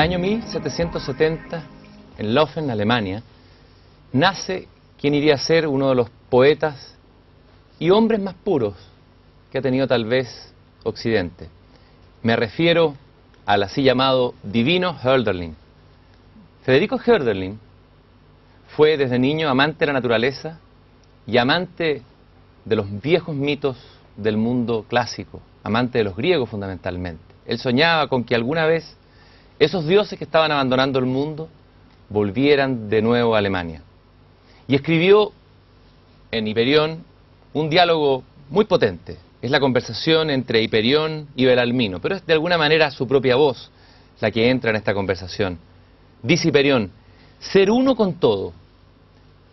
año 1770, en Laufen, Alemania, nace quien iría a ser uno de los poetas y hombres más puros que ha tenido tal vez Occidente. Me refiero al así llamado divino Hölderlin. Federico Hölderlin fue desde niño amante de la naturaleza y amante de los viejos mitos del mundo clásico, amante de los griegos fundamentalmente. Él soñaba con que alguna vez esos dioses que estaban abandonando el mundo volvieran de nuevo a Alemania. Y escribió en Hiperión un diálogo muy potente. Es la conversación entre Hiperión y Belalmino, pero es de alguna manera su propia voz la que entra en esta conversación. Dice Hiperión: ser uno con todo,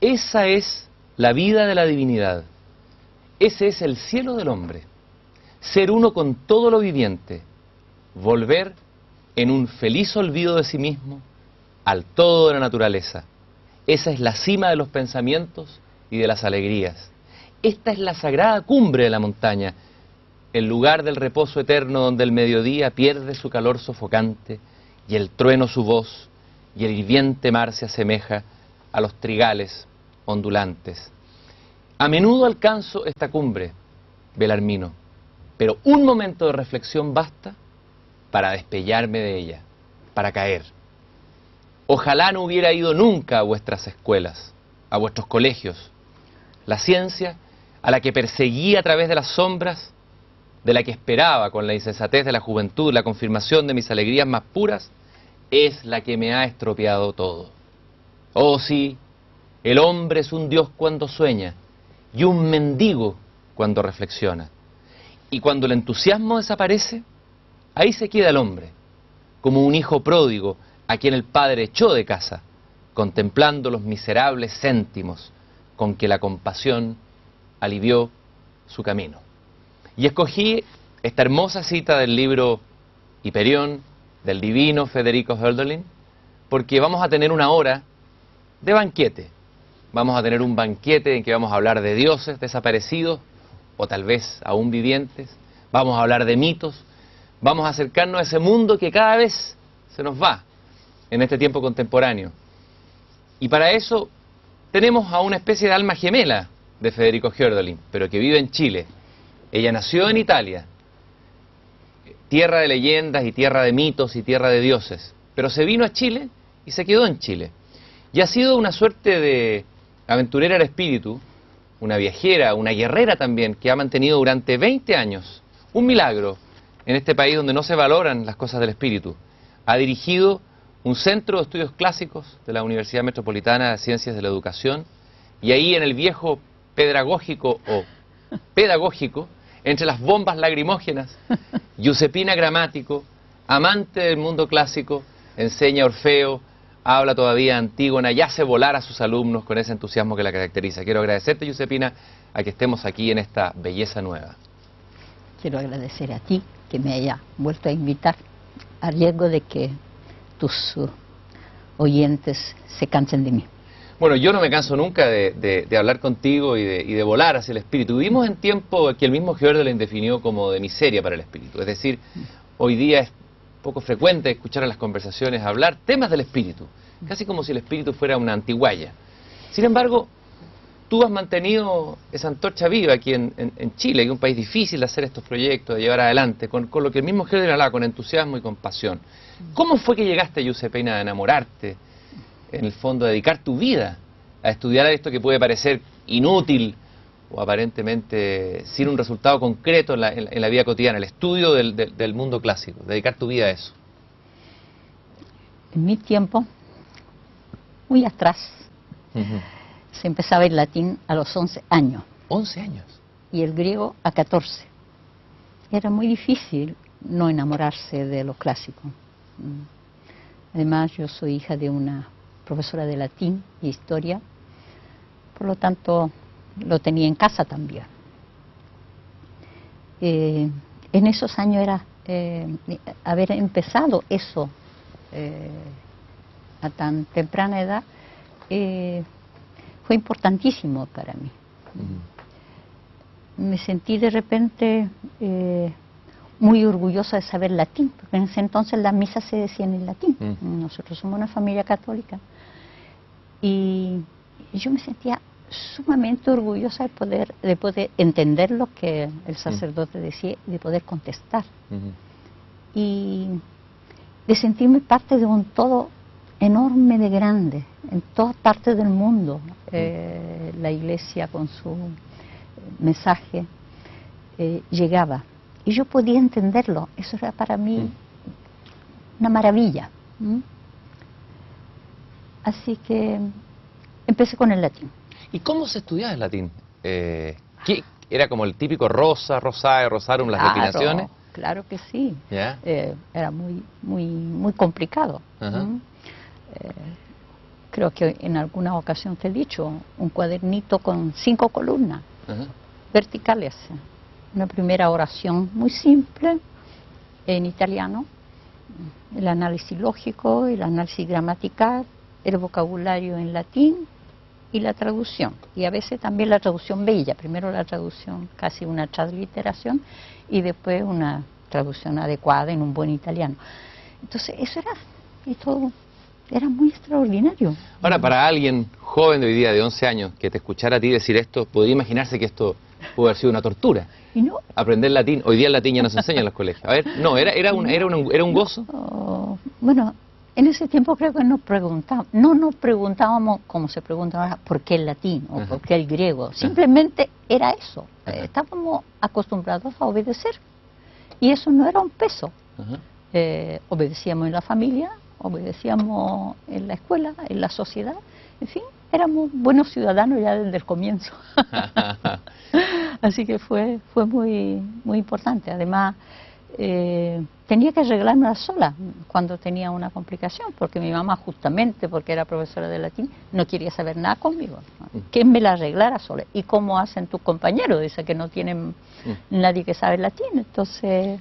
esa es la vida de la divinidad, ese es el cielo del hombre. Ser uno con todo lo viviente, volver en un feliz olvido de sí mismo al todo de la naturaleza. Esa es la cima de los pensamientos y de las alegrías. Esta es la sagrada cumbre de la montaña, el lugar del reposo eterno donde el mediodía pierde su calor sofocante y el trueno su voz y el hirviente mar se asemeja a los trigales ondulantes. A menudo alcanzo esta cumbre, Belarmino, pero un momento de reflexión basta para despellarme de ella, para caer. Ojalá no hubiera ido nunca a vuestras escuelas, a vuestros colegios. La ciencia, a la que perseguí a través de las sombras, de la que esperaba con la insensatez de la juventud la confirmación de mis alegrías más puras, es la que me ha estropeado todo. Oh sí, el hombre es un dios cuando sueña y un mendigo cuando reflexiona. Y cuando el entusiasmo desaparece, ahí se queda el hombre, como un hijo pródigo a quien el padre echó de casa, contemplando los miserables céntimos con que la compasión alivió su camino. Y escogí esta hermosa cita del libro Hiperión, del divino Federico Hölderlin, porque vamos a tener una hora de banquete. Vamos a tener un banquete en que vamos a hablar de dioses desaparecidos, o tal vez aún vivientes. Vamos a hablar de mitos. Vamos a acercarnos a ese mundo que cada vez se nos va en este tiempo contemporáneo. Y para eso tenemos a una especie de alma gemela de Federico Hölderlin, pero que vive en Chile. Ella nació en Italia, tierra de leyendas y tierra de mitos y tierra de dioses, pero se vino a Chile y se quedó en Chile. Y ha sido una suerte de aventurera del espíritu, una viajera, una guerrera también, que ha mantenido durante 20 años un milagro en este país donde no se valoran las cosas del espíritu. Ha dirigido un centro de estudios clásicos de la Universidad Metropolitana de Ciencias de la Educación, y ahí en el viejo pedagógico o pedagógico, entre las bombas lacrimógenas, Giuseppina Gramático, amante del mundo clásico, enseña Orfeo, habla todavía Antígona y hace volar a sus alumnos con ese entusiasmo que la caracteriza. Quiero agradecerte, Giuseppina, a que estemos aquí en esta belleza nueva. Quiero agradecer a ti que me haya vuelto a invitar, a riesgo de que tus oyentes se cansen de mí. Bueno, yo no me canso nunca de hablar contigo y de volar hacia el espíritu. Vivimos en tiempo que el mismo Hölderlin definió como de miseria para el espíritu. Es decir, hoy día es poco frecuente escuchar en las conversaciones hablar temas del espíritu, casi como si el espíritu fuera una antiguaya. Sin embargo, tú has mantenido esa antorcha viva aquí en Chile, que es un país difícil de hacer estos proyectos, de llevar adelante, con lo que el mismo Hölderlin hablaba, con entusiasmo y con pasión. ¿Cómo fue que llegaste, Giuseppina, a enamorarte, en el fondo, a dedicar tu vida a estudiar esto que puede parecer inútil o aparentemente sin un resultado concreto en la vida cotidiana, el estudio del mundo clásico, dedicar tu vida a eso? En mi tiempo, muy atrás, se empezaba el latín a los 11 años. 11 años. Y el griego a 14. Era muy difícil no enamorarse de lo clásico. Además, yo soy hija de una profesora de latín y historia, por lo tanto lo tenía en casa también. En esos años era haber empezado eso a tan temprana edad fue importantísimo para mí. Me sentí de repente muy orgullosa de saber latín, porque en ese entonces las misas se decían en latín. Nosotros somos una familia católica. Y yo me sentía sumamente orgullosa de poder entender lo que el sacerdote decía, de poder contestar. Y de sentirme parte de un todo enorme de grande, en todas partes del mundo. La iglesia con su mensaje llegaba. Y yo podía entenderlo. Eso era para mí una maravilla. Así que empecé con el latín. ¿Y cómo se estudiaba el latín? ¿Era como el típico rosa, rosae, rosarum, las declinaciones? Claro que sí. ¿Ya? Era muy complicado. Creo que en alguna ocasión te he dicho, un cuadernito con 5 columnas verticales. Una primera oración muy simple en italiano, el análisis lógico, el análisis gramatical, el vocabulario en latín y la traducción. Y a veces también la traducción bella, primero la traducción, casi una transliteración, y después una traducción adecuada en un buen italiano. Entonces eso era, y todo, era muy extraordinario. Ahora, para alguien joven de hoy día, de 11 años, que te escuchara a ti decir esto, podría imaginarse que esto pudo haber sido una tortura. Y no. Aprender latín. Hoy día el latín ya no se enseña en los colegios. A ver, no, era un gozo. Bueno, en ese tiempo creo que no nos preguntábamos, como se pregunta ahora, por qué el latín o por qué el griego. Simplemente era eso. Estábamos acostumbrados a obedecer. Y eso no era un peso. Obedecíamos en la familia, obedecíamos en la escuela, en la sociedad. En fin, éramos buenos ciudadanos ya desde el comienzo. Así que fue muy importante. Además, tenía que arreglármela sola cuando tenía una complicación, porque mi mamá, justamente porque era profesora de latín, no quería saber nada conmigo. Que me la arreglara sola. ¿Y cómo hacen tus compañeros? Dice que no tienen nadie que sabe latín, entonces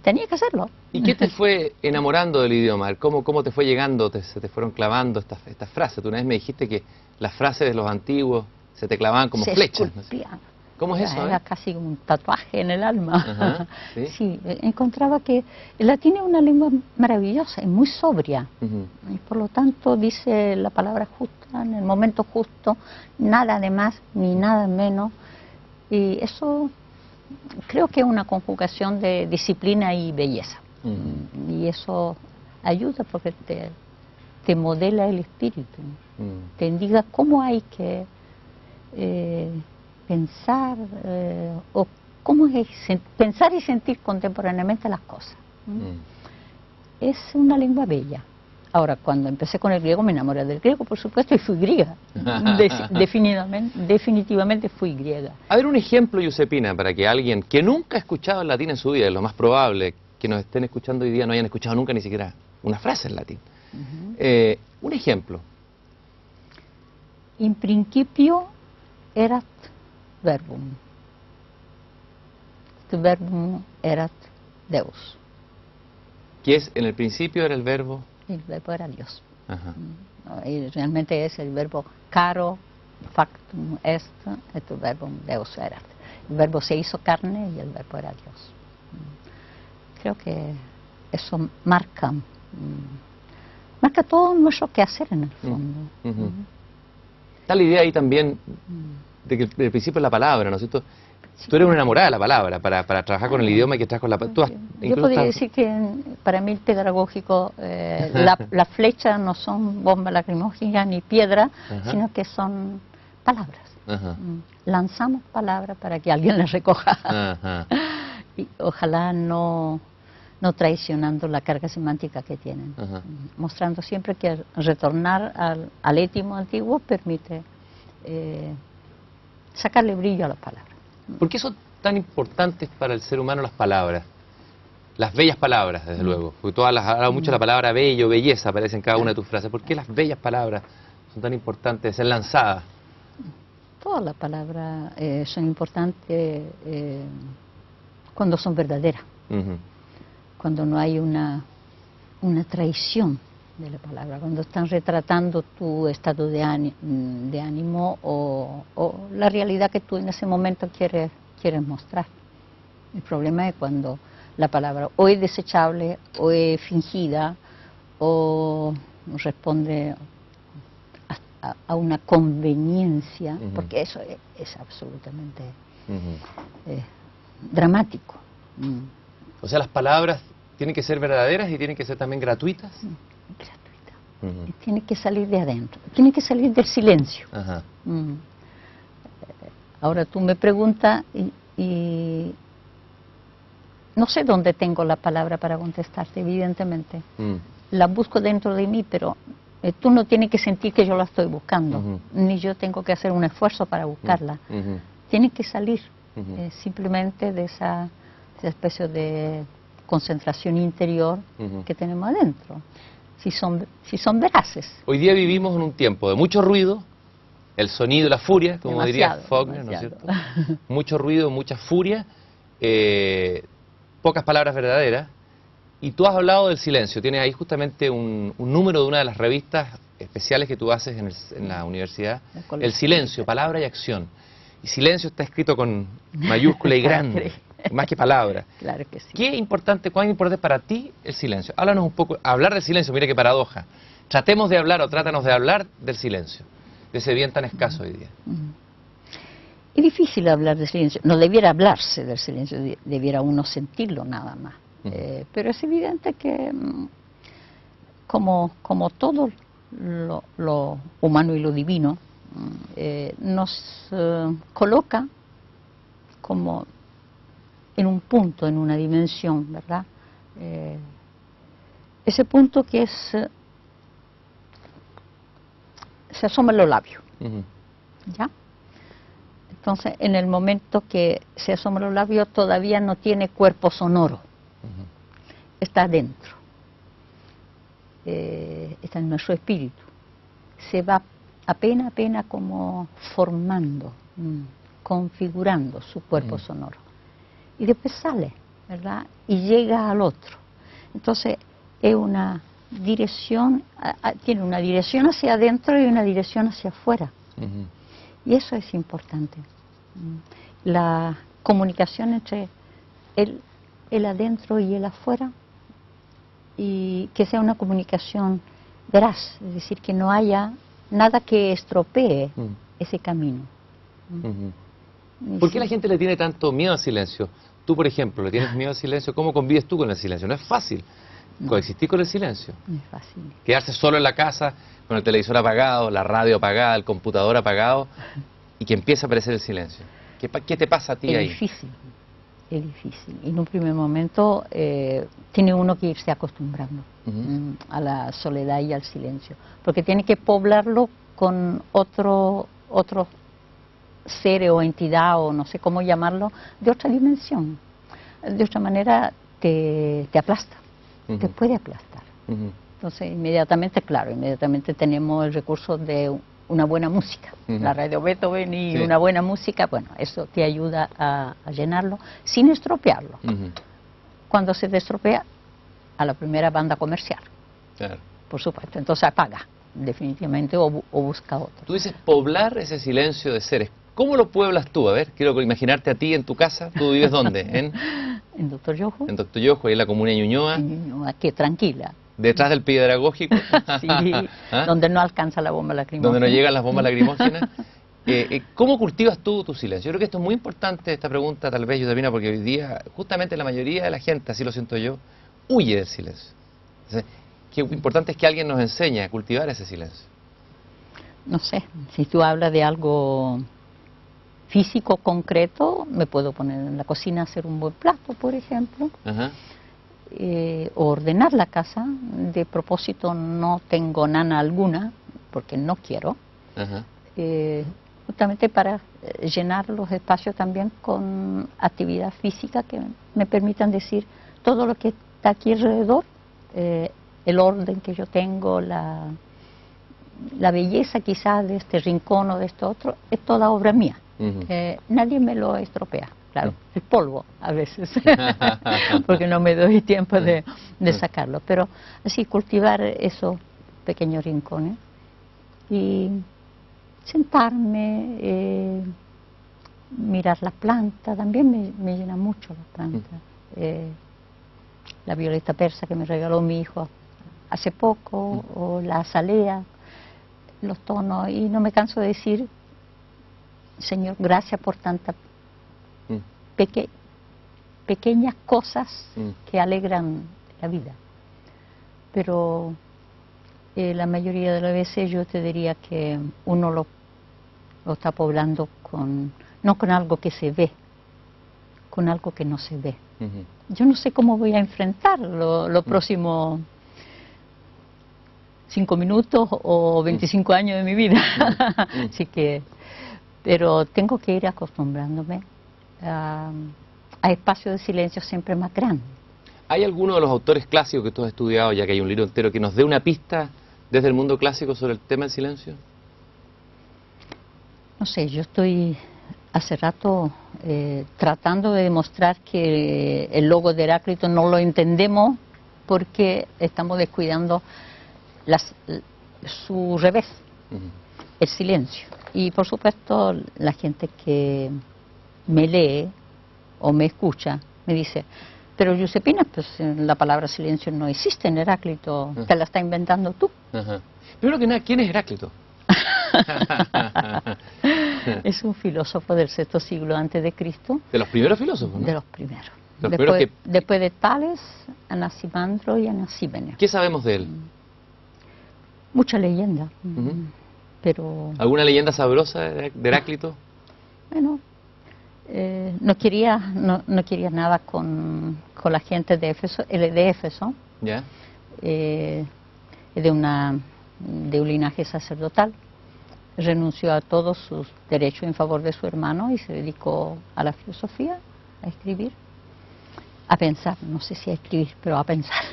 tenía que hacerlo. ¿Y qué te fue enamorando del idioma? ¿Cómo te fue llegando, se te fueron clavando estas frases? Tú una vez me dijiste que las frases de los antiguos se te clavaban como flechas. ¿No? ¿Cómo es eso? Era casi un tatuaje en el alma. ¿Sí? Encontraba que el latín es una lengua maravillosa, es muy sobria. Y por lo tanto dice la palabra justa, en el momento justo, nada de más ni nada menos. Y eso creo que es una conjugación de disciplina y belleza. Y eso ayuda porque te modela el espíritu, te indica cómo hay que pensar o cómo es pensar y sentir contemporáneamente las cosas. Es una lengua bella. Ahora, cuando empecé con el griego me enamoré del griego, por supuesto, y fui griega. Definitivamente fui griega. A ver, un ejemplo, Giuseppina, para que alguien que nunca ha escuchado el latín en su vida, es lo más probable que nos estén escuchando hoy día no hayan escuchado nunca ni siquiera una frase en latín. Un ejemplo. In principio erat verbum. Tu verbum erat Deus. ¿Qué es? En el principio era el verbo. El verbo era Dios. Y realmente es el verbo caro factum est, et tu verbum Deus erat. El verbo se hizo carne y el verbo era Dios. Creo que eso marca todo nuestro quehacer en el fondo. Está la idea ahí también de que el principio es la palabra, ¿no es cierto? Sí. Tú eres una enamorada de la palabra para trabajar con el idioma y que trabajas con la palabra. Yo podría decir que para mí el pedagógico, las flechas no son bombas lacrimógenas ni piedra, sino que son palabras. Lanzamos palabras para que alguien las recoja. Y ojalá no traicionando la carga semántica que tienen. Mostrando siempre que retornar al étimo antiguo permite sacarle brillo a las palabras. ¿Por qué son tan importantes para el ser humano las palabras? Las bellas palabras, desde luego. Porque tú hablas mucho de la palabra bello, belleza, aparece en cada una de tus frases. ¿Por qué las bellas palabras son tan importantes de ser lanzadas? Todas las palabras son importantes cuando son verdaderas. Cuando no hay una traición de la palabra, cuando están retratando tu estado de ánimo o la realidad que tú en ese momento quieres mostrar. El problema es cuando la palabra o es desechable, o es fingida, o responde a una conveniencia, porque eso es absolutamente dramático. O sea, las palabras tienen que ser verdaderas y tienen que ser también gratuitas. Gratuita. Y tiene que salir de adentro, tiene que salir del silencio. Ajá. Ahora tú me preguntas y no sé dónde tengo la palabra para contestarte, evidentemente. La busco dentro de mí, pero tú no tienes que sentir que yo la estoy buscando, ni yo tengo que hacer un esfuerzo para buscarla. Tiene que salir simplemente de esa especie de concentración interior que tenemos adentro, si son veraces. Hoy día vivimos en un tiempo de mucho ruido, el sonido y la furia, como diría Faulkner, ¿no es cierto? Mucho ruido, mucha furia, pocas palabras verdaderas. Y tú has hablado del silencio. Tienes ahí justamente un número de una de las revistas especiales que tú haces en la universidad. El silencio, palabra y acción. Y silencio está escrito con mayúscula y grande, más que palabra. Claro que sí. ¿Cuán importante es para ti el silencio? Háblanos un poco, hablar del silencio, mira qué paradoja. Tratemos de hablar o trátanos de hablar del silencio, de ese bien tan escaso hoy día. Es difícil hablar del silencio. No debiera hablarse del silencio, debiera uno sentirlo nada más. Pero es evidente que como todo lo humano y lo divino nos coloca como en un punto, en una dimensión, ¿verdad? Ese punto que se asoma en los labios, ¿ya? Entonces, en el momento que se asoma en los labios, todavía no tiene cuerpo sonoro. Está dentro, está en nuestro espíritu, se va apenas como formando, configurando su cuerpo sonoro, y después sale, ¿verdad? Y llega al otro. Entonces es una dirección, tiene una dirección hacia adentro y una dirección hacia afuera, y eso es importante, la comunicación entre el adentro y el afuera, y que sea una comunicación veraz, es decir, que no haya nada que estropee ese camino. ¿Por qué la gente le tiene tanto miedo al silencio? Tú, por ejemplo, le tienes miedo al silencio. ¿Cómo convives tú con el silencio? No es fácil coexistir con el silencio. No es fácil. Quedarse solo en la casa, con el televisor apagado, la radio apagada, el computador apagado, y que empiece a aparecer el silencio. ¿Qué te pasa a ti ahí? Es difícil. Y en un primer momento tiene uno que irse acostumbrando a la soledad y al silencio, porque tiene que poblarlo con otro ser o entidad, o no sé cómo llamarlo, de otra dimensión. De otra manera te aplasta, te puede aplastar. Entonces inmediatamente tenemos el recurso de una buena música, la radio Beethoven y una buena música, bueno, eso te ayuda a llenarlo sin estropearlo. Cuando se estropea, a la primera banda comercial, por supuesto, entonces apaga definitivamente o busca otro. Tú dices poblar ese silencio de seres. ¿Cómo lo pueblas tú? A ver, quiero imaginarte a ti en tu casa. ¿Tú vives dónde? En Doctor Yojo. En Doctor Yojo, ahí en la comuna de Ñuñoa. En Ñuñoa, que tranquila. Detrás del pedagógico. Sí, donde no alcanza la bomba lacrimógena. Donde no llegan las bombas lacrimógenas. ¿Cómo cultivas tú tu silencio? Yo creo que esto es muy importante, esta pregunta, tal vez, Josefina, porque hoy día, justamente la mayoría de la gente, así lo siento yo, huye del silencio. Entonces, qué importante es que alguien nos enseñe a cultivar ese silencio. No sé, si tú hablas de algo físico, concreto, me puedo poner en la cocina a hacer un buen plato, por ejemplo. O ordenar la casa. De propósito no tengo nana alguna, porque no quiero. Justamente para llenar los espacios también con actividad física que me permitan decir todo lo que está aquí alrededor, el orden que yo tengo, la belleza quizás de este rincón o de esto otro, es toda obra mía. Nadie me lo estropea. Claro, el polvo a veces, porque no me doy tiempo de sacarlo, pero así cultivar esos pequeños rincones y sentarme, mirar la planta, también me llena mucho la planta, la violeta persa que me regaló mi hijo hace poco, o la azalea, los tonos, y no me canso de decir, Señor, gracias por tantas pequeñas cosas que alegran la vida. Pero la mayoría de las veces yo te diría que uno lo está poblando no con algo que se ve, con algo que no se ve. Yo no sé cómo voy a enfrentar lo próximo 5 minutos o 25 años de mi vida. Así que, pero tengo que ir acostumbrándome a espacios de silencio siempre más grandes. ¿Hay alguno de los autores clásicos que tú has estudiado, ya que hay un libro entero, que nos dé una pista desde el mundo clásico sobre el tema del silencio? No sé, yo estoy hace rato tratando de demostrar que el logo de Heráclito no lo entendemos porque estamos descuidando su revés, el silencio. Y por supuesto la gente que me lee o me escucha me dice, pero Giuseppina, pues la palabra silencio no existe en Heráclito, te la está inventando tú. Primero que nada, ¿quién es Heráclito? Es un filósofo del VI siglo antes de Cristo. ¿De los primeros filósofos? ¿No? De los primeros. Después de Tales, Anaximandro y Anaxímenes. ¿Qué sabemos de él? Mucha leyenda. Pero... ¿Alguna leyenda sabrosa de Heráclito? Bueno, no quería nada con la gente de Éfeso. Él de Éfeso. ¿Ya? De un linaje sacerdotal. Renunció a todos sus derechos en favor de su hermano y se dedicó a la filosofía, a escribir, a pensar, no sé si a escribir, pero a pensar.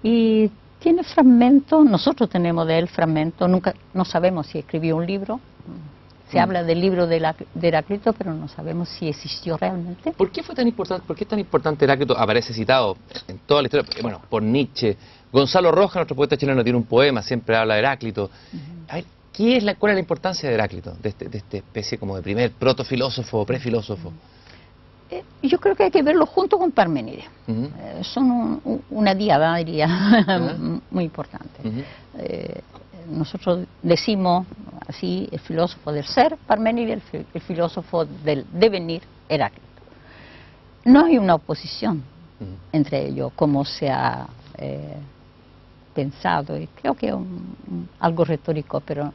Y tiene fragmentos, nosotros tenemos de él fragmentos, no sabemos si escribió un libro, se habla del libro de Heráclito, pero no sabemos si existió realmente. ¿Por qué fue tan importante, por qué es tan importante Heráclito? Aparece citado en toda la historia, bueno, por Nietzsche. Gonzalo Rojas, nuestro poeta chileno, tiene un poema, siempre habla de Heráclito. A ver, ¿cuál es la importancia de Heráclito, de esta especie como de primer protofilósofo o prefilósofo? Yo creo que hay que verlo junto con Parménides. Son una diada, diría, muy importante. Nosotros decimos así, el filósofo del ser, Parménides, el filósofo del devenir, Heráclito. No hay una oposición entre ellos, como se ha pensado, y creo que es algo retórico, pero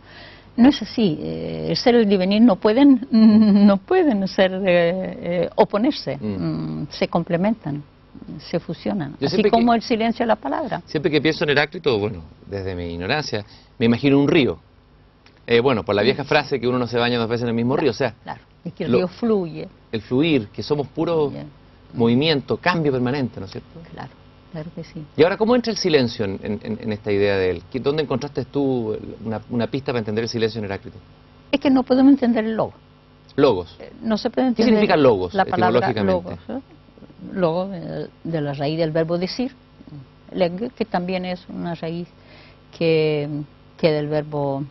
no es así. El ser y el devenir no pueden oponerse, se complementan, se fusionan, así como el silencio y la palabra. Siempre que pienso en Heráclito, bueno, desde mi ignorancia, me imagino un río. Bueno, por la vieja frase que uno no se baña 2 veces en el mismo río, o sea... Claro, es que el río fluye. El fluir, que somos puro movimiento, cambio permanente, ¿no es cierto? Claro, claro que sí. Y ahora, ¿cómo entra el silencio en esta idea de él? ¿Dónde encontraste tú una pista para entender el silencio en Heráclito? Es que no podemos entender el logo. Logos. No se puede entender. ¿Qué significa logos, la palabra etimológicamente? Logos, de la raíz del verbo decir, que también es una raíz que del verbo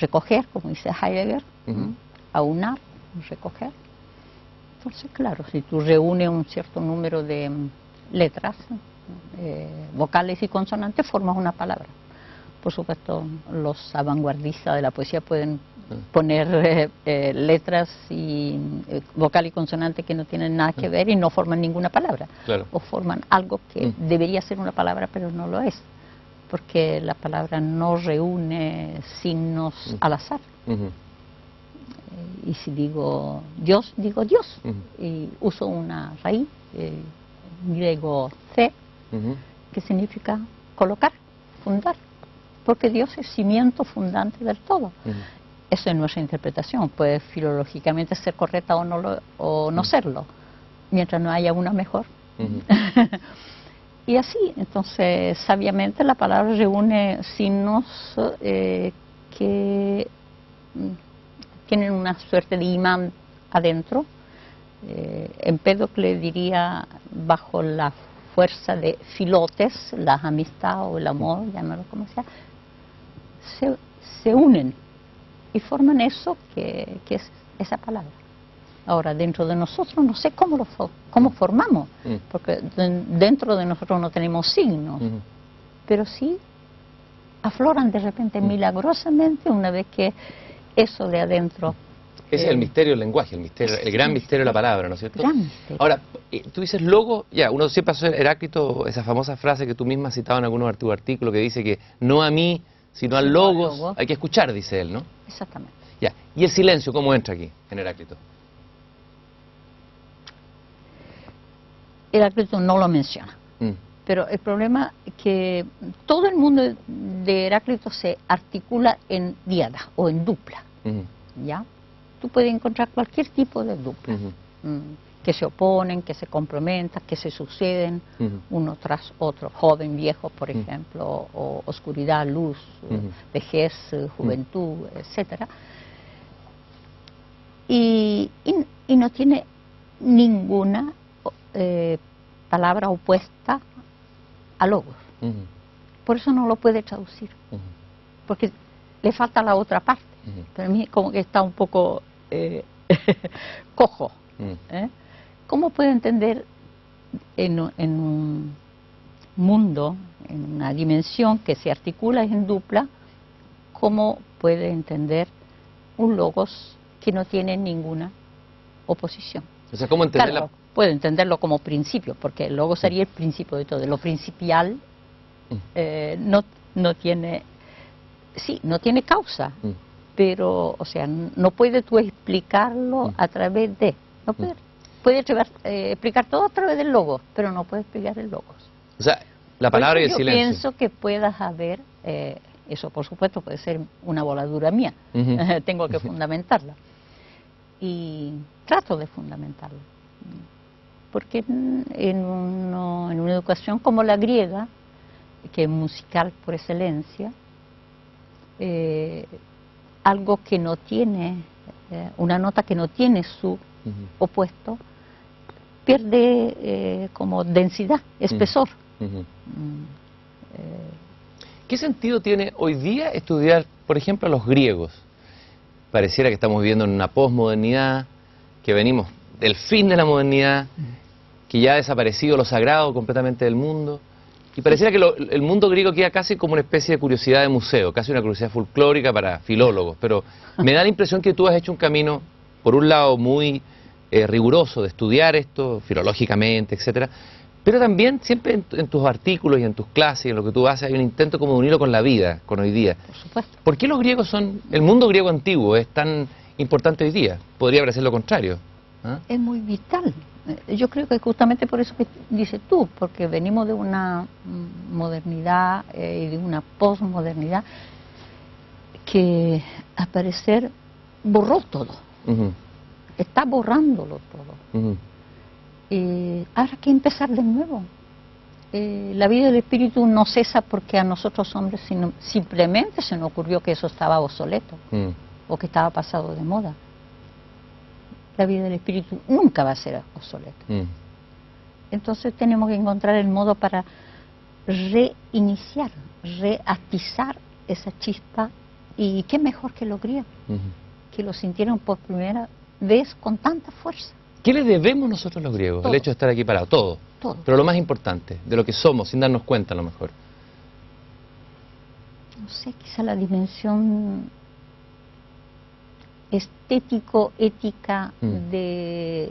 recoger, como dice Heidegger, aunar, recoger. Entonces, claro, si tú reúnes un cierto número de letras, vocales y consonantes, formas una palabra. Por supuesto, los avanguardistas de la poesía pueden poner letras y vocal y consonante que no tienen nada que ver y no forman ninguna palabra. Claro. O forman algo que debería ser una palabra, pero no lo es. Porque la palabra no reúne signos al azar. Y si digo Dios, digo Dios. Y uso una raíz, griego C, que significa colocar, fundar. Porque Dios es cimiento fundante del todo. Eso es nuestra interpretación. Puede filológicamente ser correcta o no serlo, mientras no haya una mejor. Y así, entonces, sabiamente la palabra reúne signos que tienen una suerte de imán adentro. Empédocle diría, bajo la fuerza de filotes, la amistad o el amor, llámalo como sea, se unen y forman eso que es esa palabra. Ahora, dentro de nosotros no sé cómo formamos, porque dentro de nosotros no tenemos signos, pero sí afloran de repente milagrosamente una vez que eso de adentro. Ese es el misterio del lenguaje, el gran misterio de la palabra, ¿no es cierto? Ahora, tú dices logos, ya, uno siempre hace Heráclito, esa famosa frase que tú misma has citado en algún artículo que dice que no a mí, sino al logos, hay que escuchar, dice él, ¿no? Exactamente. Ya, ¿y el silencio cómo entra aquí, en Heráclito? Heráclito no lo menciona. Pero el problema es que todo el mundo de Heráclito se articula en diada o en dupla, ¿ya? Tú puedes encontrar cualquier tipo de dupla, que se oponen, que se complementan, que se suceden uno tras otro, joven, viejo, por ejemplo, o oscuridad, luz, vejez, juventud, etcétera. Y no tiene ninguna palabra opuesta a logos. Por eso no lo puede traducir, porque le falta la otra parte. Para mí como que está un poco cojo. ¿Cómo puede entender en un mundo, en una dimensión que se articula en dupla, cómo puede entender un logos que no tiene ninguna oposición? O sea, ¿cómo entender claro, puede entenderlo como principio, porque el logos sería el principio de todo. Lo principial no tiene, sí, no tiene causa. Pero, o sea, no puedes tú explicarlo a través de... No puedes explicar todo a través del logos, pero no puedes explicar el logos. O sea, la palabra y el silencio. Yo pienso que puedas haber... eso, por supuesto, puede ser una voladura mía. Tengo que fundamentarla. Y trato de fundamentarla. Porque en una educación como la griega, que es musical por excelencia, algo que no tiene, una nota que no tiene su opuesto, pierde como densidad, espesor. ¿Qué sentido tiene hoy día estudiar, por ejemplo, a los griegos? Pareciera que estamos viviendo en una posmodernidad, que venimos del fin de la modernidad, que ya ha desaparecido lo sagrado completamente del mundo. Y pareciera que el mundo griego queda casi como una especie de curiosidad de museo, casi una curiosidad folclórica para filólogos. Pero me da la impresión que tú has hecho un camino, por un lado, muy riguroso de estudiar esto, filológicamente, etcétera. Pero también siempre en tus artículos y en tus clases y en lo que tú haces hay un intento como de unirlo con la vida, con hoy día. Por supuesto. ¿Por qué los griegos el mundo griego antiguo es tan importante hoy día? Podría parecer lo contrario. ¿Ah? Es muy vital. Yo creo que justamente por eso que dices tú, porque venimos de una modernidad y de una posmodernidad que al parecer borró todo. Está borrándolo todo. Ahora hay que empezar de nuevo. La vida del espíritu no cesa porque a nosotros hombres simplemente se nos ocurrió que eso estaba obsoleto o que estaba pasado de moda. La vida del espíritu nunca va a ser obsoleta. Entonces tenemos que encontrar el modo para reiniciar, reatizar esa chispa. Y qué mejor que los griegos, que lo sintieron por primera vez con tanta fuerza. ¿Qué le debemos nosotros los griegos? Todo. El hecho de estar aquí parados, todo. Pero lo más importante, de lo que somos, sin darnos cuenta a lo mejor. No sé, quizá la dimensión estético-ética de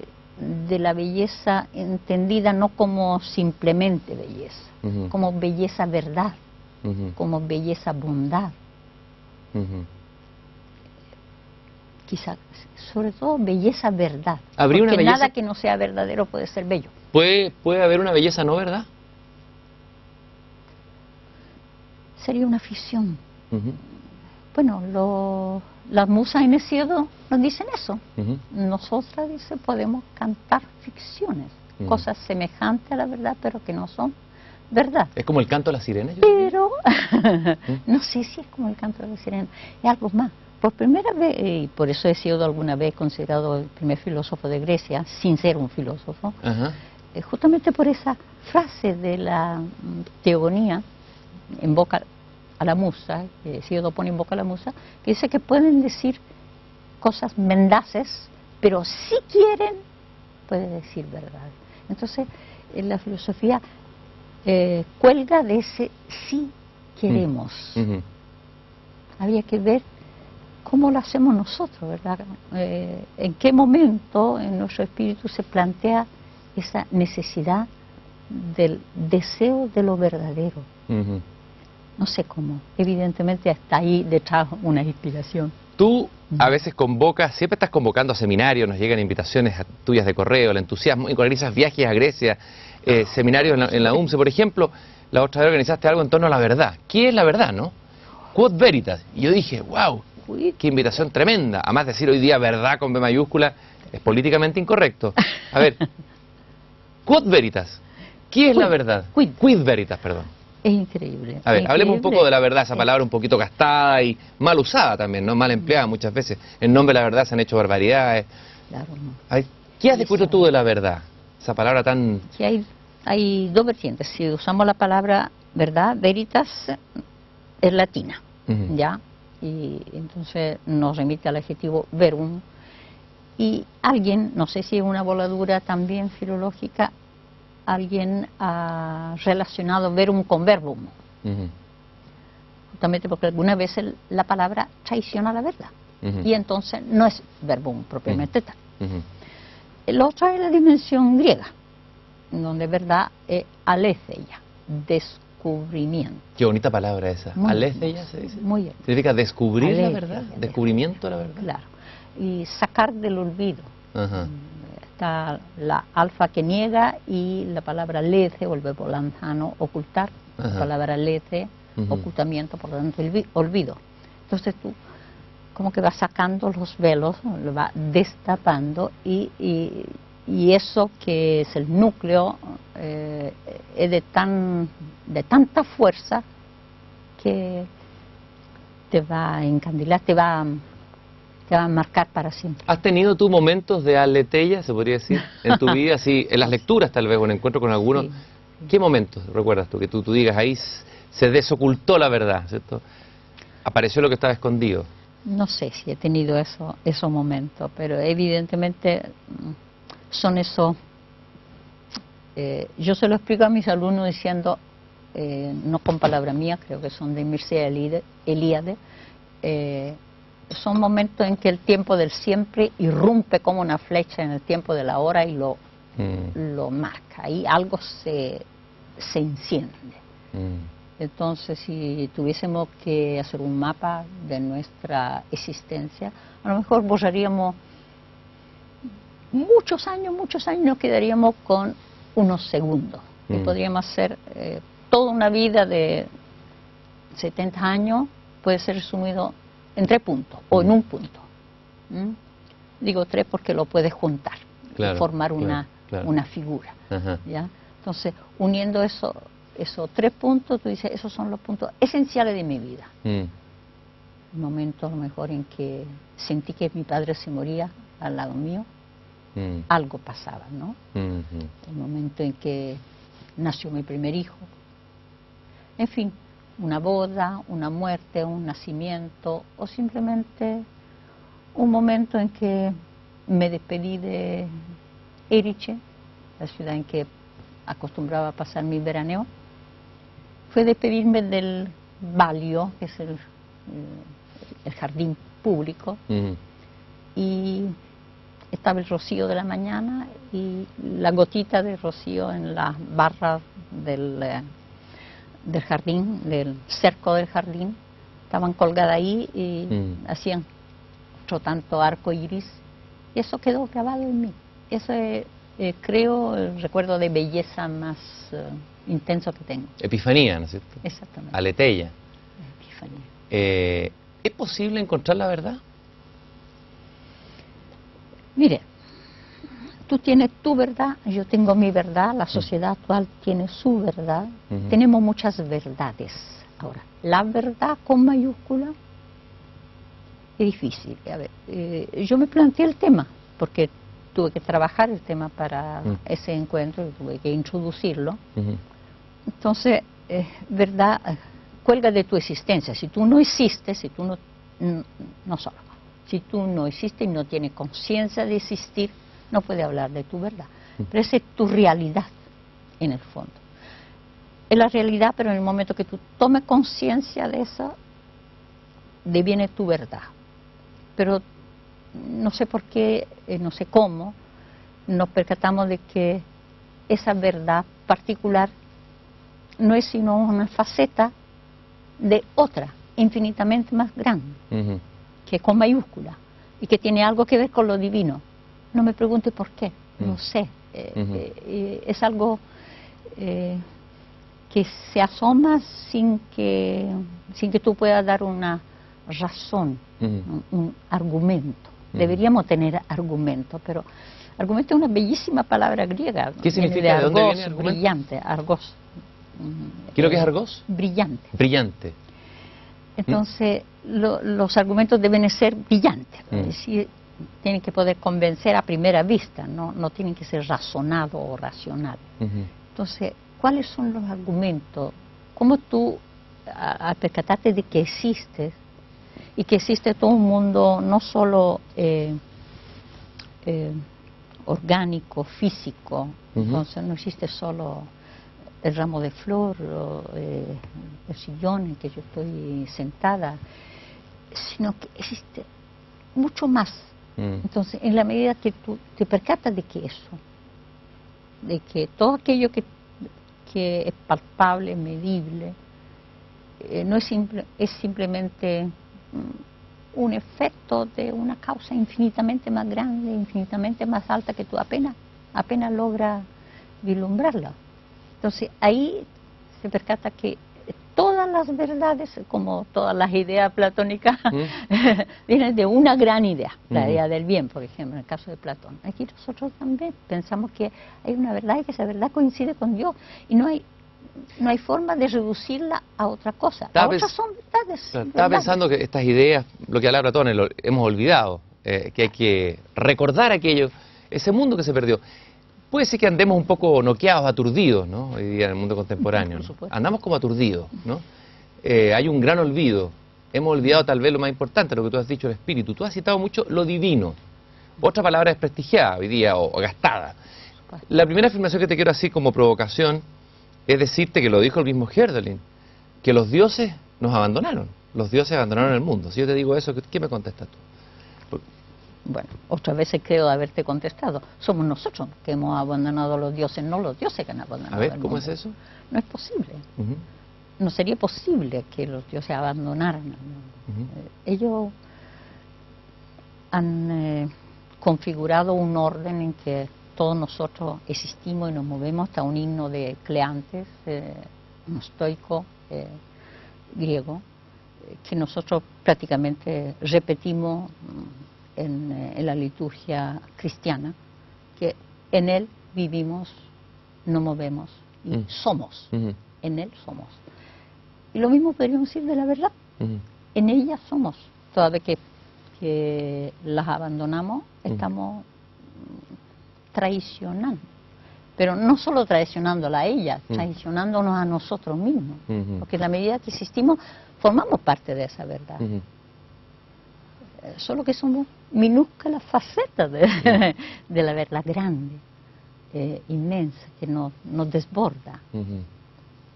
la belleza entendida no como simplemente belleza, como belleza verdad, como belleza bondad. Quizá, sobre todo belleza verdad, porque una belleza... nada que no sea verdadero puede ser bello. ¿Puede haber una belleza no verdad? Sería una ficción. Bueno, las musas en Hesíodo nos dicen eso. Nosotras, dice, podemos cantar ficciones, cosas semejantes a la verdad, pero que no son verdad. ¿Es como el canto de la sirena? Pero, no sé si es como el canto de la sirena, es algo más. Por primera vez, y por eso Hesíodo alguna vez considerado el primer filósofo de Grecia, sin ser un filósofo, justamente por esa frase de la teogonía, en boca a la musa, que Hesíodo pone en boca a la musa, que dice que pueden decir cosas mendaces, pero si quieren, puede decir verdad. Entonces, la filosofía cuelga de ese sí queremos. Había que ver cómo lo hacemos nosotros, ¿verdad? En qué momento en nuestro espíritu se plantea esa necesidad del deseo de lo verdadero. No sé cómo, evidentemente está ahí detrás una inspiración. Tú a veces convocas, siempre estás convocando a seminarios, nos llegan invitaciones tuyas de correo, el entusiasmo, y organizas viajes a Grecia, seminarios en la UMCE, por ejemplo. La otra vez organizaste algo en torno a la verdad. ¿Qué es la verdad, no? Quod veritas. Y yo dije, wow, qué invitación tremenda. Además, decir hoy día verdad con B mayúscula es políticamente incorrecto. A ver, quod veritas. ¿Qué es la verdad? Quid veritas, perdón. Es increíble. A ver, hablemos un poco de la verdad, esa palabra un poquito gastada y mal usada también, ¿no? Mal empleada muchas veces. En nombre de la verdad se han hecho barbaridades. Claro, no. A ver, ¿qué has descubierto tú de la verdad? Esa palabra tan... Que hay dos vertientes. Si usamos la palabra verdad, veritas, es latina, ¿ya? Y entonces nos remite al adjetivo verum. Y alguien, no sé si es una voladura también filológica, alguien ha relacionado verum con verbum. Justamente porque algunas veces la palabra traiciona la verdad. Y entonces no es verbum propiamente tal. El otro es la dimensión griega, donde verdad es aletheia, descubrimiento. Qué bonita palabra esa. Aletheia se dice. Muy bien. Significa descubrir aletheia, la verdad, descubrimiento de la verdad. Claro. Y sacar del olvido. Está la alfa que niega y la palabra lece, o el verbo lanzano, ocultar. La palabra lece, ocultamiento, por lo tanto, olvido. Entonces tú como que vas sacando los velos, lo vas destapando y eso que es el núcleo es de tanta fuerza que te va a encandilar, te va a marcar para siempre. ¿Has tenido tú momentos de aletheia, se podría decir, en tu vida, así, en las lecturas tal vez, o en encuentro con alguno? Sí. ¿Qué momentos recuerdas tú? Que tú digas, ahí se desocultó la verdad, ¿cierto? Apareció lo que estaba escondido. No sé si he tenido esos momentos, pero evidentemente son esos... yo se lo explico a mis alumnos diciendo, no con palabra mía, creo que son de Mircea Eliade, son momentos en que el tiempo del siempre irrumpe como una flecha en el tiempo de la hora y lo marca. Ahí algo se enciende. Entonces, si tuviésemos que hacer un mapa de nuestra existencia, a lo mejor borraríamos muchos años, nos quedaríamos con unos segundos. Y podríamos hacer toda una vida de 70 años, puede ser resumido en 3 puntos o en un punto. Digo 3 porque lo puedes juntar, claro, y formar una figura. ¿Ya? Entonces, uniendo esos 3 puntos, tú dices, esos son los puntos esenciales de mi vida. El momento a lo mejor en que sentí que mi padre se moría al lado mío, algo pasaba, ¿no? El momento en que nació mi primer hijo. En fin, una boda, una muerte, un nacimiento, o simplemente un momento en que me despedí de Erice, la ciudad en que acostumbraba a pasar mi veraneo. Fue despedirme del Balio, que es el jardín público, y estaba el rocío de la mañana y la gotita de rocío en las barras del jardín, del cerco del jardín, estaban colgadas ahí y hacían otro tanto arco iris, y eso quedó grabado en mí. Eso es, creo, el recuerdo de belleza más intenso que tengo. Epifanía, ¿no es cierto? Exactamente. Aletheia. Epifanía. ¿Es posible encontrar la verdad? Mire, tú tienes tu verdad, yo tengo mi verdad, la sociedad actual tiene su verdad, tenemos muchas verdades. Ahora, la verdad con mayúscula es difícil. A ver, yo me planteé el tema, porque tuve que trabajar el tema para ese encuentro, tuve que introducirlo. Entonces, verdad cuelga de tu existencia. Si tú no existes, si tú no solo Si tú no existes y no tienes conciencia de existir, no puedes hablar de tu verdad. Pero esa es tu realidad, en el fondo. Es la realidad, pero en el momento que tú tomes conciencia de eso, deviene tu verdad. Pero no sé por qué, no sé cómo, nos percatamos de que esa verdad particular no es sino una faceta de otra, infinitamente más grande, que es con mayúscula, y que tiene algo que ver con lo divino. No me pregunte por qué, no sé. Es algo que se asoma sin que tú puedas dar una razón, un argumento. Deberíamos tener argumento, pero argumento es una bellísima palabra griega. ¿Qué significa? ¿De dónde viene argumento? Brillante, argos. ¿Qué es lo que es argos? Brillante. Brillante. Entonces, los argumentos deben ser brillantes, es decir, tienen que poder convencer a primera vista, no tienen que ser razonados o racional. Entonces, ¿cuáles son los argumentos? ¿Cómo tú, al percatarte de que existes, y que existe todo un mundo no solo orgánico, físico, entonces no existe solo el ramo de flor, el sillón en que yo estoy sentada, sino que existe mucho más. Entonces, en la medida que tú te percatas de que eso, de que todo aquello que es palpable, medible, no es simplemente un efecto de una causa infinitamente más grande, infinitamente más alta, que tú apenas logras vislumbrarla. Entonces ahí se percata que todas las verdades, como todas las ideas platónicas, vienen de una gran idea, la idea del bien, por ejemplo, en el caso de Platón. Aquí nosotros también pensamos que hay una verdad y que esa verdad coincide con Dios, y no hay forma de reducirla a otra cosa. Otras son verdades. Estaba pensando que estas ideas, lo que habla Platón, lo hemos olvidado, que hay que recordar aquello, ese mundo que se perdió. Puede ser que andemos un poco noqueados, aturdidos, ¿no? Hoy día en el mundo contemporáneo, ¿no? Andamos como aturdidos, ¿no? Hay un gran olvido. Hemos olvidado tal vez lo más importante, lo que tú has dicho, el espíritu. Tú has citado mucho lo divino. Otra palabra desprestigiada hoy día o gastada. La primera afirmación que te quiero decir como provocación es decirte que lo dijo el mismo Hölderlin, que los dioses nos abandonaron. Los dioses abandonaron el mundo. Si yo te digo eso, ¿qué me contestas tú? Bueno, otras veces creo haberte contestado. Somos nosotros que hemos abandonado a los dioses, no los dioses que han abandonado. A ver, el ¿cómo mundo. es eso? No es posible. No sería posible que los dioses abandonaran al mundo. Ellos han configurado un orden en que todos nosotros existimos y nos movemos, hasta un himno de Cleantes, un estoico griego, que nosotros prácticamente repetimos en la liturgia cristiana, que en él vivimos, nos movemos y somos. En él somos. Y lo mismo podríamos decir de la verdad. En ella somos. Toda vez que las abandonamos, estamos traicionando. Pero no solo traicionándola a ella, traicionándonos a nosotros mismos. Porque en la medida que existimos, formamos parte de esa verdad. Solo que somos minúsculas facetas de la verdad grande, inmensa, que nos desborda.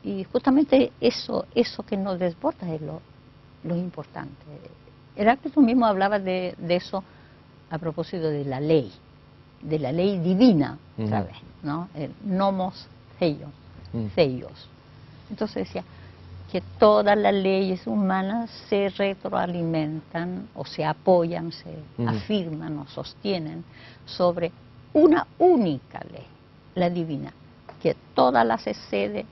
Y justamente eso que nos desborda es lo importante. Heráclito mismo hablaba de eso a propósito de la ley divina, otra vez, ¿no? El nomos theios. Entonces decía que todas las leyes humanas se retroalimentan o se apoyan, se afirman o sostienen sobre una única ley, la divina, que todas las excede,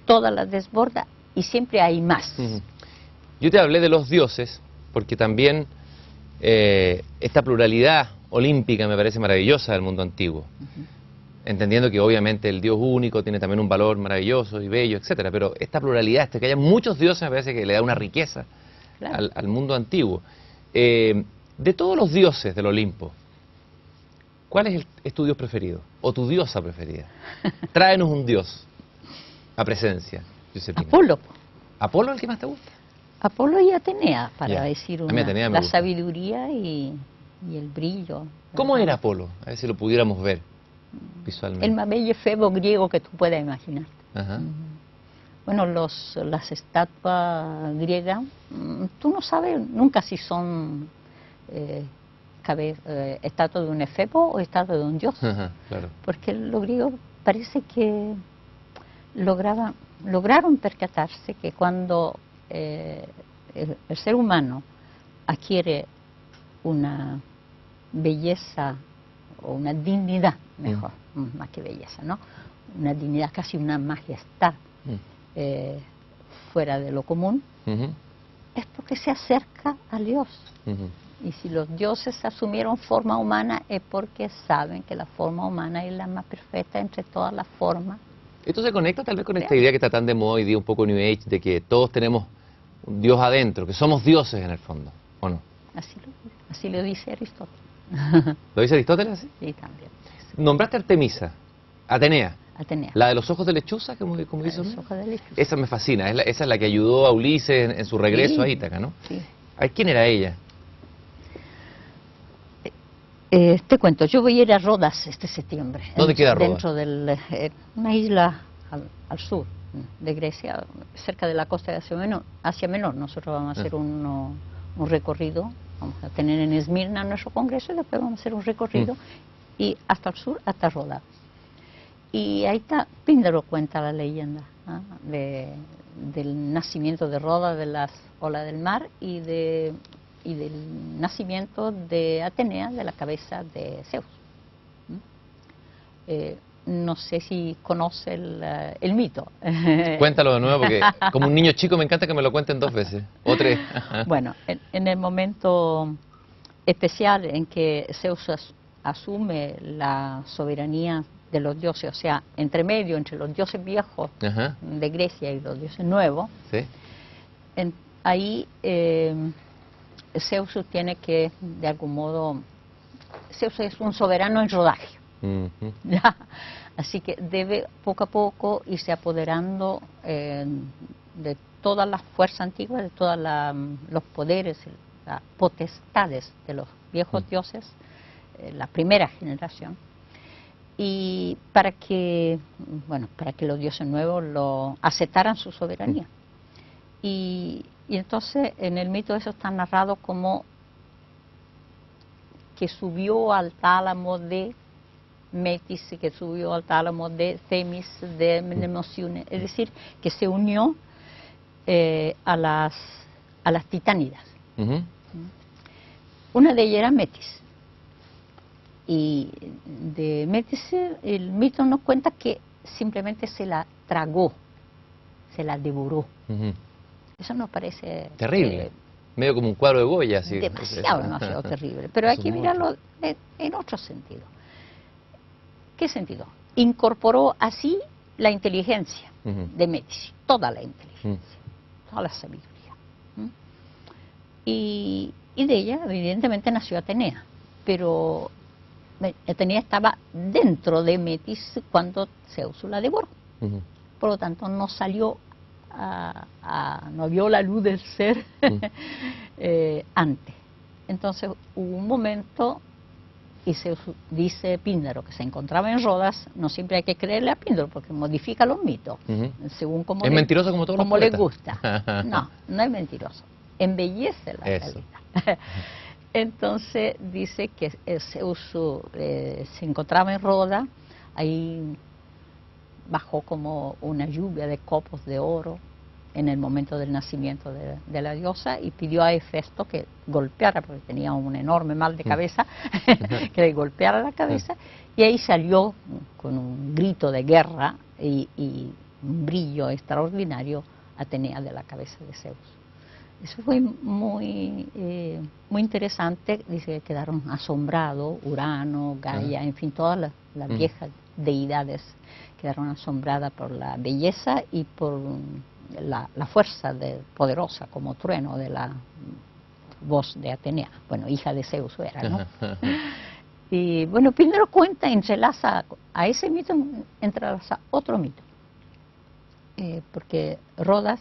todas las desborda y siempre hay más. Yo te hablé de los dioses porque también esta pluralidad olímpica me parece maravillosa del mundo antiguo. Entendiendo que obviamente el Dios único tiene también un valor maravilloso y bello, etcétera, pero esta pluralidad, que haya muchos dioses, me parece que le da una riqueza al mundo antiguo. De todos los dioses del Olimpo, ¿cuál es tu dios preferido? ¿O tu diosa preferida? Tráenos un dios a presencia, Josefina. Apolo. ¿Apolo es el que más te gusta? Apolo y Atenea, para Ya. decir A mí Atenea me la gusta. sabiduría y el brillo. ¿Cómo era Apolo? A ver si lo pudiéramos ver visualmente. El más bello efebo griego que tú puedas imaginar. Ajá. Bueno, las estatuas griegas, tú no sabes nunca si son estatuas de un efebo o estatuas de un dios, Ajá, claro. porque los griegos parece que lograron percatarse que cuando el ser humano adquiere una belleza o una dignidad, mejor, más que belleza, ¿no? Una dignidad, casi una majestad fuera de lo común, es porque se acerca a Dios. Y si los dioses asumieron forma humana es porque saben que la forma humana es la más perfecta entre todas las formas. Esto se conecta tal vez con esta idea que está tan de moda hoy día, un poco New Age, de que todos tenemos un Dios adentro, que somos dioses en el fondo, ¿o no? Así lo dice Aristóteles. ¿Lo dice Aristóteles así? Sí, también. Nombraste a Artemisa, Atenea, Atenea. la de los ojos de lechuza, como dice. Los ojos de lechuza. Esa me fascina, esa es la que ayudó a Ulises en su regreso a Ítaca, ¿no? Sí. ¿Quién era ella? Te cuento, yo voy a ir a Rodas este septiembre. ¿Dónde queda Rodas? Dentro de una isla al sur de Grecia, cerca de la costa de Asia Menor. Nosotros vamos a hacer un recorrido, vamos a tener en Esmirna nuestro congreso y después vamos a hacer un recorrido y hasta el sur, hasta Rodas. Y ahí está, Píndaro cuenta la leyenda del nacimiento de Rodas, de las olas del mar y del nacimiento de Atenea, de la cabeza de Zeus. No sé si conoce el mito. Cuéntalo de nuevo, porque como un niño chico me encanta que me lo cuenten 2 veces, o 3. Bueno, en el momento especial en que Zeus asume la soberanía de los dioses, o sea, entre los dioses viejos de Grecia y los dioses nuevos, ¿sí? Ahí Zeus tiene que, de algún modo, Zeus es un soberano en rodaje. ¿Ya? Así que debe poco a poco irse apoderando de todas las fuerzas antiguas, de todos los poderes, las potestades de los viejos dioses, la primera generación, y para que los dioses nuevos lo aceptaran su soberanía. Y entonces en el mito eso está narrado como que subió al tálamo de Metis, que subió al tálamo de Themis, de Mnemosyne, es decir, que se unió a las titánidas. Una de ellas era Metis. Y de Metis el mito nos cuenta que simplemente se la tragó, se la devoró. Eso nos parece terrible, medio como un cuadro de Goya, así. Demasiado terrible. Pero hay que mirarlo en otro sentido. ¿Qué sentido? Incorporó así la inteligencia de Médici, toda la inteligencia, toda la sabiduría. Y de ella, evidentemente, nació Atenea, pero Atenea estaba dentro de Metis cuando Zeus la devoró. Por lo tanto, no salió, no vio la luz del ser antes. Entonces, hubo un momento. Y Zeus dice Píndaro que se encontraba en Rodas, no siempre hay que creerle a Píndaro porque modifica los mitos, según como es mentiroso como todos los le poetas. gusta. No es mentiroso, embellece la realidad. Entonces dice que Zeus se encontraba en Rodas, ahí bajó como una lluvia de copos de oro en el momento del nacimiento de la diosa y pidió a Hefesto que golpeara, porque tenía un enorme mal de cabeza, que le golpeara la cabeza, y ahí salió con un grito de guerra y un brillo extraordinario Atenea de la cabeza de Zeus. Eso fue muy interesante, dice que quedaron asombrados, Urano, Gaia, en fin, todas las viejas deidades quedaron asombradas por la belleza y por la fuerza poderosa como trueno de la voz de Atenea, bueno, hija de Zeus era, ¿no? Y bueno, Píndaro cuenta, entrelaza a ese mito, entrelaza otro mito, porque Rodas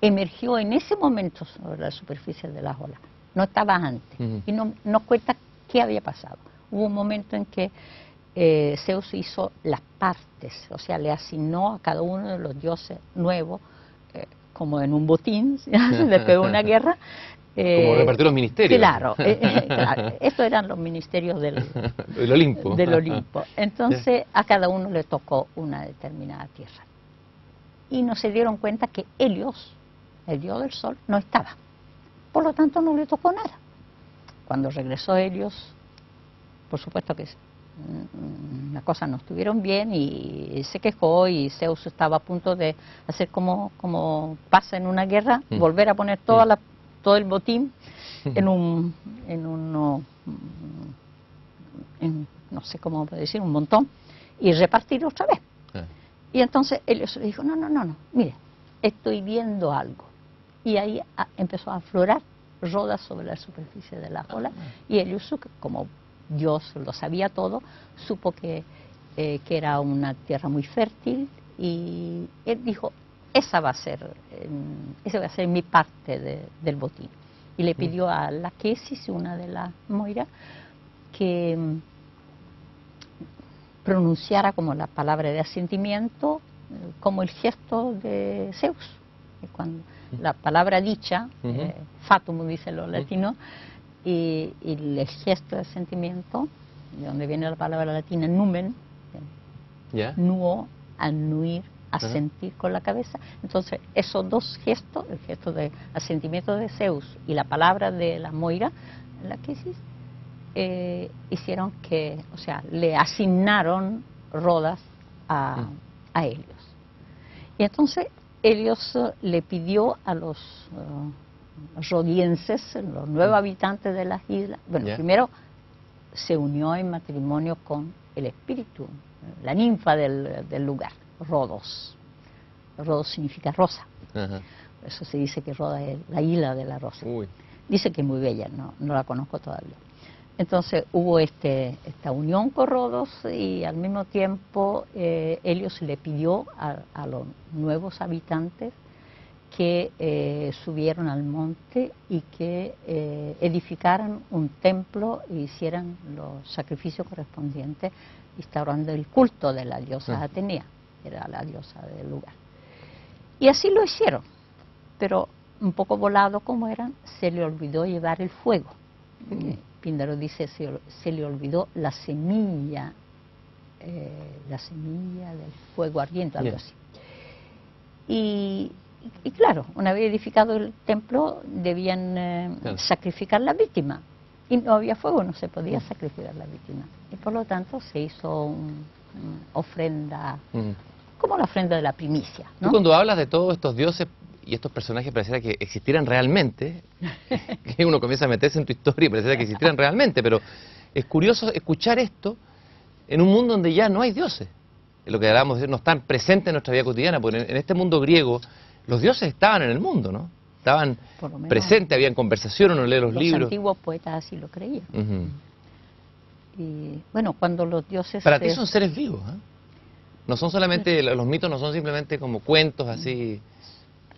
emergió en ese momento sobre la superficie de las olas, no estaba antes. Y nos cuenta qué había pasado. Hubo un momento en que Zeus hizo las partes, o sea, le asignó a cada uno de los dioses nuevos, como en un botín, después de una guerra. Como repartir los ministerios. Claro, claro, estos eran los ministerios del Olimpo. Del Olimpo. Entonces a cada uno le tocó una determinada tierra. Y no se dieron cuenta que Helios, el dios del sol, no estaba. Por lo tanto no le tocó nada. Cuando regresó Helios, por supuesto que las cosas no estuvieron bien y se quejó, y Zeus estaba a punto de hacer como pasa en una guerra, volver a poner todo el botín no sé cómo decir, un montón, y repartirlo otra vez. Y entonces Helios le dijo, no, mire, estoy viendo algo. Y ahí empezó a aflorar rodas sobre la superficie de las olas, y Helios, como Dios lo sabía todo, supo que era una tierra muy fértil, y él dijo, esa va a ser mi parte del botín. Y le pidió a la Quesis, una de las Moiras, que pronunciara como la palabra de asentimiento, como el gesto de Zeus. Cuando la palabra dicha, fatum dicen los latinos, y el gesto de asentimiento, de donde viene la palabra latina numen, nuo, anuir, asentir con la cabeza. Entonces esos dos gestos, el gesto de asentimiento de Zeus y la palabra de la Moira, la Quesis, hicieron que, o sea, le asignaron Rodas a Helios. Y entonces Helios le pidió a los rodienses, los nuevos habitantes de las islas, bueno, primero se unió en matrimonio con el espíritu, la ninfa del lugar, Rodos. Rodos significa rosa. Por eso se dice que Rodas es la isla de la rosa. Dice que es muy bella, no la conozco todavía. Entonces hubo esta unión con Rodos, y al mismo tiempo Helios le pidió a los nuevos habitantes que subieron al monte y que edificaran un templo e hicieran los sacrificios correspondientes, instaurando el culto de la diosa Atenea, que era la diosa del lugar. Y así lo hicieron, pero un poco volado como eran, se le olvidó llevar el fuego. Píndaro dice, se le olvidó la semilla del fuego ardiente, algo así. Y claro, una vez edificado el templo, debían sacrificar la víctima. Y no había fuego, no se podía sacrificar la víctima. Y por lo tanto se hizo una ofrenda, como la ofrenda de la primicia, ¿no? Tú, cuando hablas de todos estos dioses y estos personajes, pareciera que existieran realmente, que uno comienza a meterse en tu historia y pareciera que existieran realmente, pero es curioso escuchar esto en un mundo donde ya no hay dioses. Lo que hablábamos de decir, no están presentes en nuestra vida cotidiana, porque en este mundo griego los dioses estaban en el mundo, ¿no? Estaban presentes, habían conversación, uno lee los libros. Los antiguos poetas así lo creían. Y bueno, cuando los dioses... Para ti son seres vivos, ¿eh? No son solamente, los mitos no son simplemente como cuentos así...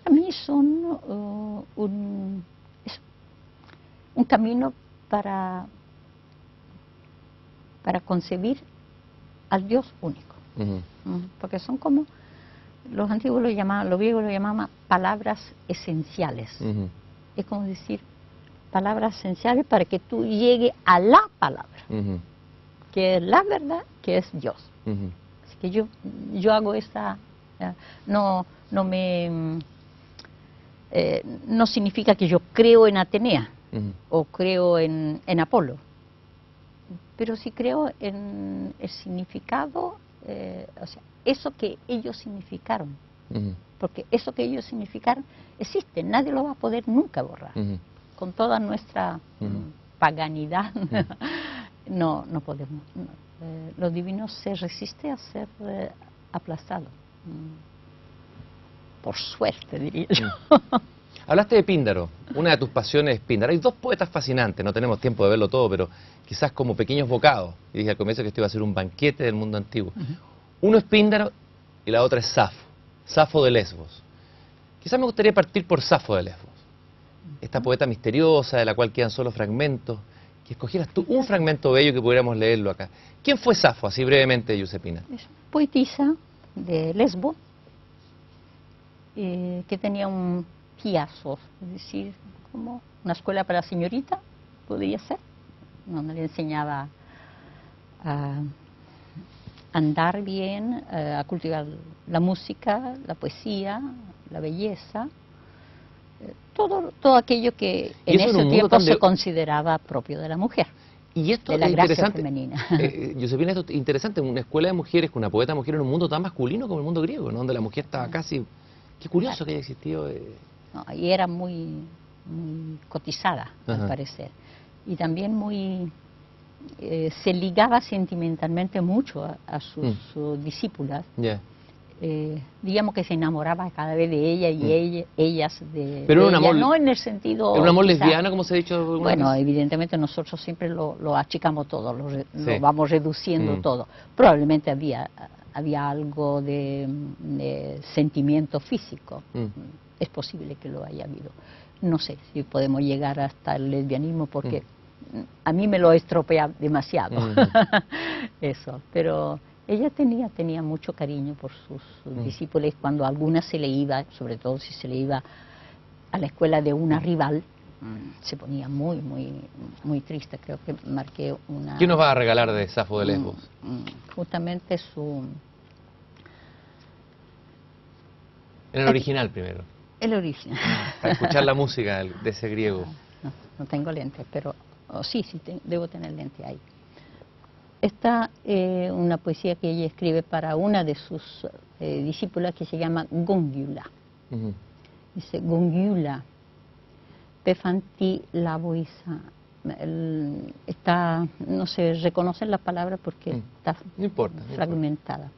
A mí son un camino para concebir al Dios único. Porque son como, los antiguos lo llamaban, los griegos lo llamaban palabras esenciales. Es como decir, palabras esenciales para que tú llegues a la palabra, que es la verdad, que es Dios. Así que yo hago esta, no significa que yo creo en Atenea o creo en Apolo, pero sí creo en el significado, o sea, eso que ellos significaron, porque eso que ellos significaron existe, nadie lo va a poder nunca borrar. Con toda nuestra paganidad no podemos. Lo divino se resiste a ser aplastado. Por suerte, diría yo. Hablaste de Píndaro, una de tus pasiones es Píndaro. Hay dos poetas fascinantes, no tenemos tiempo de verlo todo, pero quizás como pequeños bocados. Y dije al comienzo que esto iba a ser un banquete del mundo antiguo. Uno es Píndaro y la otra es Safo, Safo de Lesbos, Quizás me gustaría partir por Safo de Lesbos, esta poeta misteriosa de la cual quedan solo fragmentos, que escogieras tú un fragmento bello que pudiéramos leerlo acá. ¿Quién fue Safo, así brevemente, Giuseppina? Es poetisa de Lesbo, que tenía un piazzo, es decir, como una escuela para señorita, podría ser, donde le enseñaba a andar bien, a cultivar la música, la poesía, la belleza, todo aquello que en ese tiempo se consideraba propio de la mujer. Y esto de la es gracia interesante, femenina. Giuseppina, esto es interesante, una escuela de mujeres, con una poeta mujer en un mundo tan masculino como el mundo griego, ¿no? Donde la mujer estaba casi... Qué curioso que haya existido... No, y era muy cotizada, al parecer. Y también muy... se ligaba sentimentalmente mucho a sus discípulas. Digamos que se enamoraba cada vez de ella y ellas de Pero ella, un amor, no en el sentido... ¿era un amor lesbiano, como se ha dicho? Bueno, evidentemente nosotros siempre lo achicamos todo, lo vamos reduciendo todo. Probablemente había algo de sentimiento físico. Es posible que lo haya habido. No sé si podemos llegar hasta el lesbianismo porque a mí me lo estropea demasiado. Eso, pero... Ella tenía mucho cariño por sus discípulos. Cuando a alguna se le iba, sobre todo si se le iba a la escuela de una rival, se ponía muy triste. Creo que marqué una... ¿Qué nos va a regalar de Safo de Lesbos? Justamente En el original primero. El original. Para escuchar la música de ese griego. No tengo lentes, pero sí, debo tener lente ahí. Esta una poesía que ella escribe para una de sus discípulas que se llama Gongyula. Dice, Gongyula, pefanti lavoisa. No sé reconocer la palabra porque está fragmentada.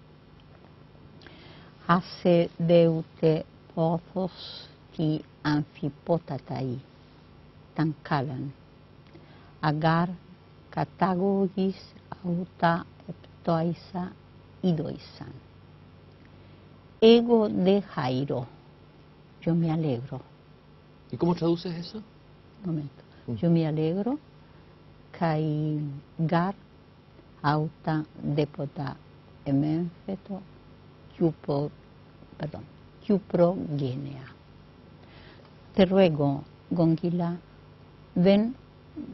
Hace deute pothos ti amphipótatai, tancalan, agar catagogis auta eptoisa idoisan. Ego de Jairo, yo me alegro. ¿Y cómo traduces eso? Un momento. Yo me alegro, kai gar auta depota emenfeto Cuprogenea. Te ruego, Gongyula, ven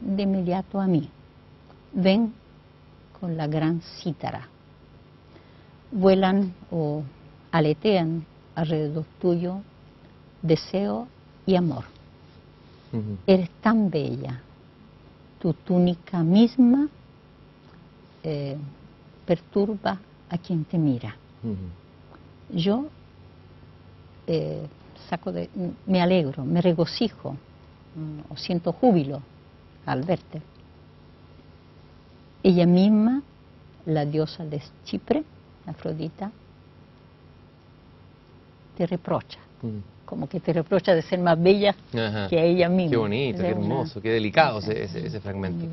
de inmediato a mí. Ven con la gran cítara. Vuelan o aletean alrededor tuyo deseo y amor. Eres tan bella. Tu túnica misma perturba a quien te mira. Yo me alegro, me regocijo, o siento júbilo al verte. Ella misma, la diosa de Chipre, Afrodita, te reprocha, como que te reprocha de ser más bella que ella misma. Qué bonito, qué hermoso, qué delicado ese fragmento.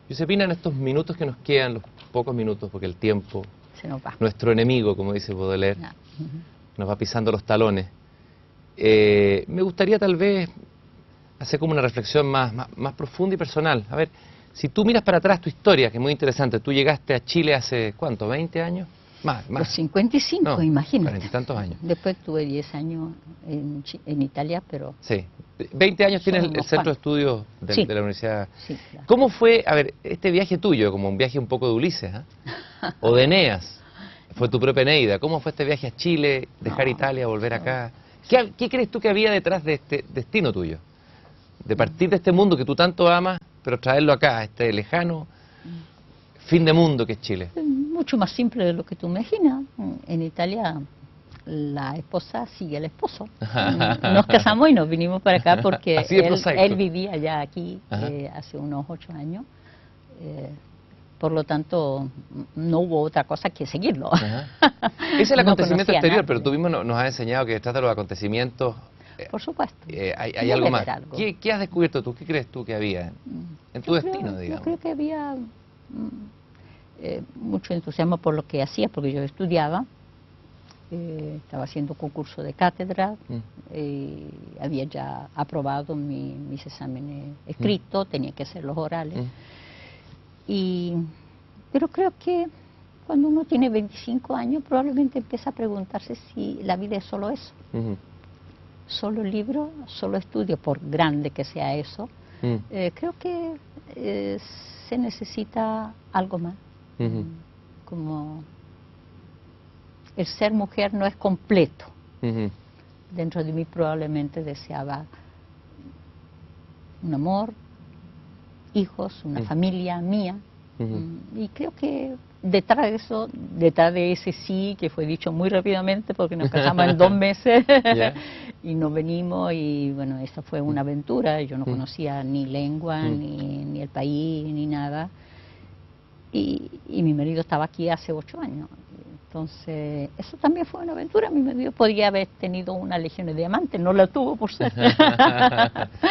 Giuseppina, en estos minutos que nos quedan, los pocos minutos, porque el tiempo, se nos va. Nuestro enemigo, como dice Baudelaire, nos va pisando los talones. Me gustaría tal vez hacer como una reflexión más profunda y personal. A ver, si tú miras para atrás tu historia, que es muy interesante, tú llegaste a Chile hace, ¿cuánto? ¿20 años? Más. Los 55, no, imagínate. 40 y tantos años. Después tuve 10 años en Italia, pero... Sí. 20 años tienes el centro de estudios de la universidad. Sí, claro. ¿Cómo fue, a ver, este viaje tuyo, como un viaje un poco de Ulises, o de Eneas? Fue tu propia Eneida. ¿Cómo fue este viaje a Chile, dejar Italia, volver acá? ¿Qué crees tú que había detrás de este destino tuyo? De partir de este mundo que tú tanto amas, pero traerlo acá, a este lejano fin de mundo que es Chile. Mucho más simple de lo que tú imaginas. En Italia la esposa sigue al esposo. Nos casamos y nos vinimos para acá porque él vivía ya aquí hace unos 8 años. Por lo tanto, no hubo otra cosa que seguirlo. Ese es el acontecimiento exterior, pero tú mismo nos has enseñado que detrás de los acontecimientos... Por supuesto. Hay algo más. ¿Qué has descubierto tú? ¿Qué crees tú que había en tu destino, digamos? Yo creo que había mucho entusiasmo por lo que hacía, porque yo estudiaba estaba haciendo concurso de cátedra, había ya aprobado mis exámenes escritos, tenía que hacer los orales. Pero creo que cuando uno tiene 25 años probablemente empieza a preguntarse si la vida es solo eso. Solo libro, solo estudio, por grande que sea eso. Creo que se necesita algo más. Como el ser mujer no es completo. Dentro de mí probablemente deseaba un amor, hijos, una familia mía. Y creo que detrás de eso, detrás de ese sí, que fue dicho muy rápidamente porque nos casamos en 2 meses y nos venimos, y bueno, esa fue una aventura. Yo no conocía ni lengua, ni el país, ni nada. Y mi marido estaba aquí hace 8 años. Entonces, eso también fue una aventura. Mi marido podría haber tenido una legión de diamantes, no la tuvo, por suerte.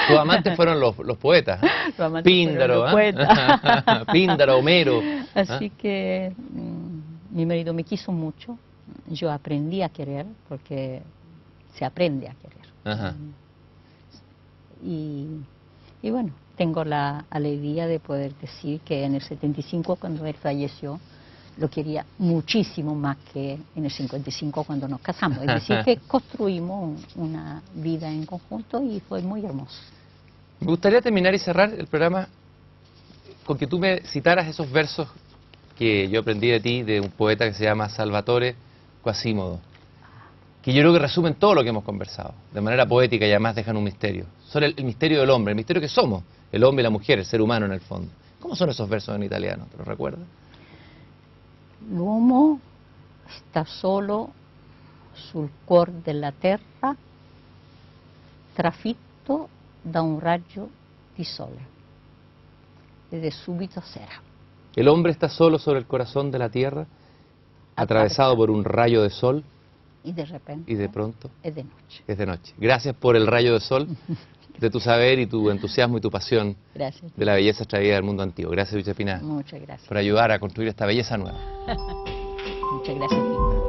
Tus amantes fueron los poetas. Píndaro, Píndaro, Homero. Así que mi marido me quiso mucho. Yo aprendí a querer, porque se aprende a querer. Y bueno, tengo la alegría de poder decir que en el 75, cuando él falleció, lo quería muchísimo más que en el 55 cuando nos casamos. Es decir, que construimos una vida en conjunto y fue muy hermoso. Me gustaría terminar y cerrar el programa con que tú me citaras esos versos que yo aprendí de ti, de un poeta que se llama Salvatore Quasimodo, que yo creo que resumen todo lo que hemos conversado, de manera poética, y además dejan un misterio. Son el misterio del hombre, el misterio que somos, el hombre y la mujer, el ser humano en el fondo. ¿Cómo son esos versos en italiano? ¿Te los recuerdas? L'uomo sta solo sul cuor della terra, trafitto da un raggio di sole, ed è subito sera. El hombre está solo sobre el corazón de la tierra, atravesado por un rayo de sol, y de repente, y de pronto es de noche. Es de noche. Gracias por el rayo de sol, de tu saber y tu entusiasmo y tu pasión de la belleza extraída del mundo antiguo. Gracias, Josefina. Muchas gracias. Por ayudar a construir esta belleza nueva. Muchas gracias.